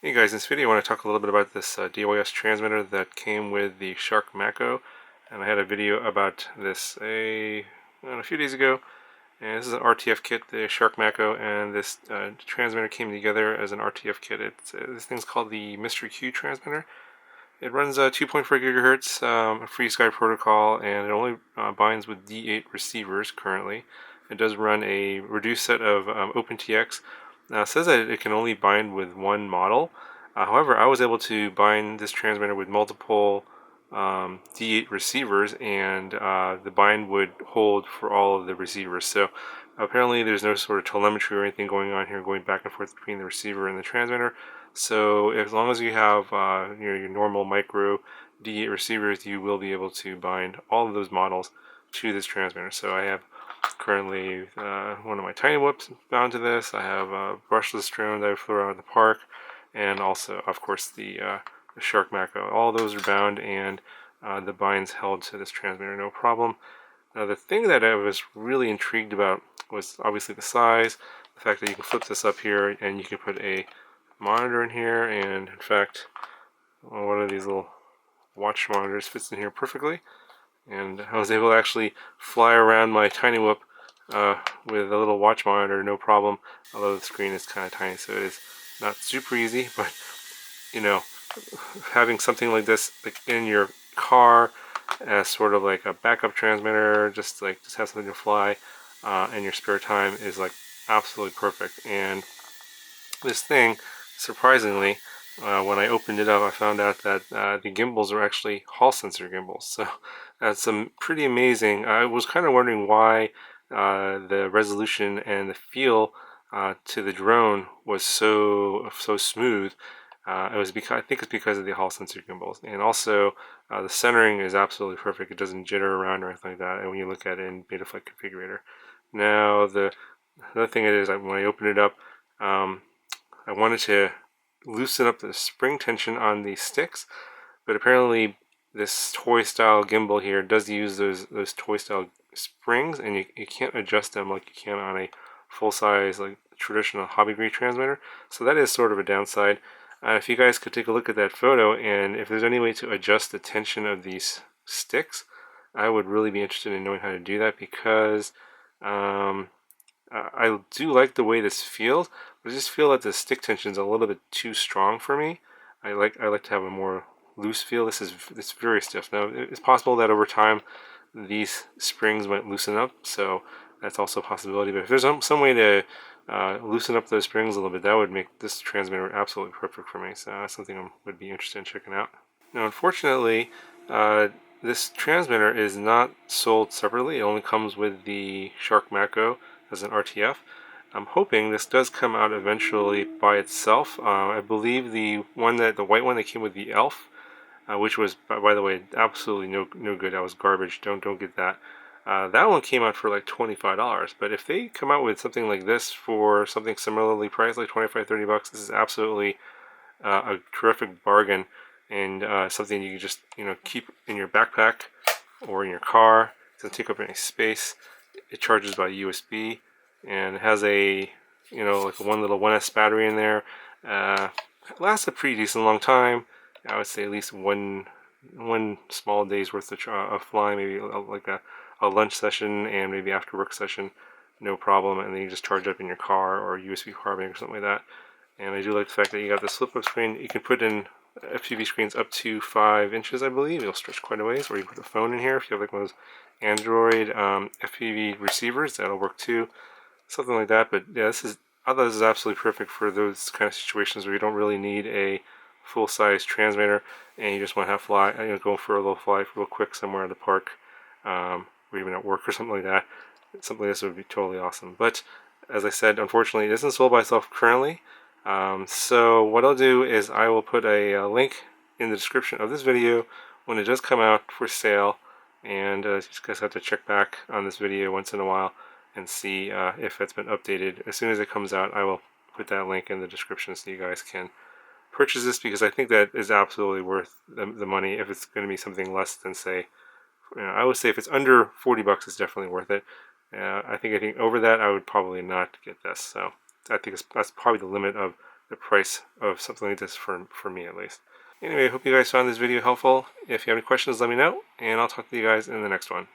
Hey guys, in this video I want to talk a little bit about this DYS transmitter that came with the Shark Mako, and I had a video about this a few days ago. And this is an RTF kit, the Shark Mako, and this transmitter came together as an RTF kit. This thing's called the Mr Q Transmitter. It runs 2.4 gigahertz, a FRSky protocol, and it only binds with D8 receivers currently. It does run a reduced set of OpenTX. Now it says that it can only bind with one model. However, I was able to bind this transmitter with multiple D8 receivers, and the bind would hold for all of the receivers. So apparently there's no sort of telemetry or anything going on here, going back and forth between the receiver and the transmitter. So as long as you have your normal micro D8 receivers, you will be able to bind all of those models to this transmitter. So I have currently one of my tiny whoops bound to this. I have a brushless drone that I flew around the park, and also, of course, the Shark Mako. All those are bound, and the binds held to this transmitter, no problem. Now, the thing that I was really intrigued about was obviously the size, the fact that you can flip this up here, and you can put a monitor in here, and in fact, one of these little watch monitors fits in here perfectly. And I was able to actually fly around my tiny whoop with a little watch monitor, no problem, although the screen is kind of tiny, so it is not super easy. But you know, having something like this in your car as sort of like a backup transmitter, just have something to fly in your spare time, is like absolutely perfect. And this thing, surprisingly, when I opened it up, I found out that the gimbals are actually Hall sensor gimbals. So that's pretty amazing. I was kind of wondering why the resolution and the feel to the drone was so smooth. It was because I think it's because of the Hall sensor gimbals, and also the centering is absolutely perfect. It doesn't jitter around or anything like that. And when you look at it in Betaflight Configurator, now the other thing is when I opened it up, I wanted to loosen up the spring tension on the sticks, but apparently this toy style gimbal here does use those toy style springs, and you can't adjust them like you can on a full size like traditional hobby grade transmitter. So that is sort of a downside. If you guys could take a look at that photo, and if there's any way to adjust the tension of these sticks, I would really be interested in knowing how to do that, because I do like the way this feels, but I just feel that the stick tension is a little bit too strong for me. I like to have a more loose feel. It's very stiff. Now it's possible that over time these springs might loosen up, so that's also a possibility. But if there's some way to loosen up those springs a little bit, that would make this transmitter absolutely perfect for me. So that's something I would be interested in checking out. Now, unfortunately, this transmitter is not sold separately. It only comes with the Shark Mako as an RTF. I'm hoping this does come out eventually by itself. I believe the white one that came with the Elf, which was, by the way, absolutely no good. That was garbage. Don't get that. That one came out for like $25. But if they come out with something like this for something similarly priced, like $25-30, this is absolutely a terrific bargain, and something you can just keep in your backpack or in your car. It doesn't take up any space. It charges by USB, and it has a like one little 1S battery in there. It lasts a pretty decent long time. I would say at least one small day's worth of flying, maybe like a lunch session and maybe after work session, no problem. And then you just charge it up in your car or USB power bank or something like that. And I do like the fact that you got this flip-up screen. You can put in FPV screens up to 5 inches, I believe. It'll stretch quite a ways. Or you can put a phone in here if you have like one of those Android FPV receivers. That'll work too, something like that. But yeah, I thought this is absolutely perfect for those kind of situations where you don't really need a full-size transmitter and you just want to have go for a little fly real quick somewhere at the park, or even at work or something like that. Something like this would be totally awesome. But as I said, unfortunately, it isn't sold by itself currently. So what I'll do is I will put a link in the description of this video when it does come out for sale, and you guys have to check back on this video once in a while and see if it's been updated. As soon as it comes out, I will put that link in the description so you guys can purchase this, because I think that is absolutely worth the money. If it's going to be something less than, say, I would say if it's under $40, it's definitely worth it. I think over that I would probably not get this. So I think that's probably the limit of the price of something like this for me at least. Anyway, I hope you guys found this video helpful. If you have any questions, let me know, and I'll talk to you guys in the next one.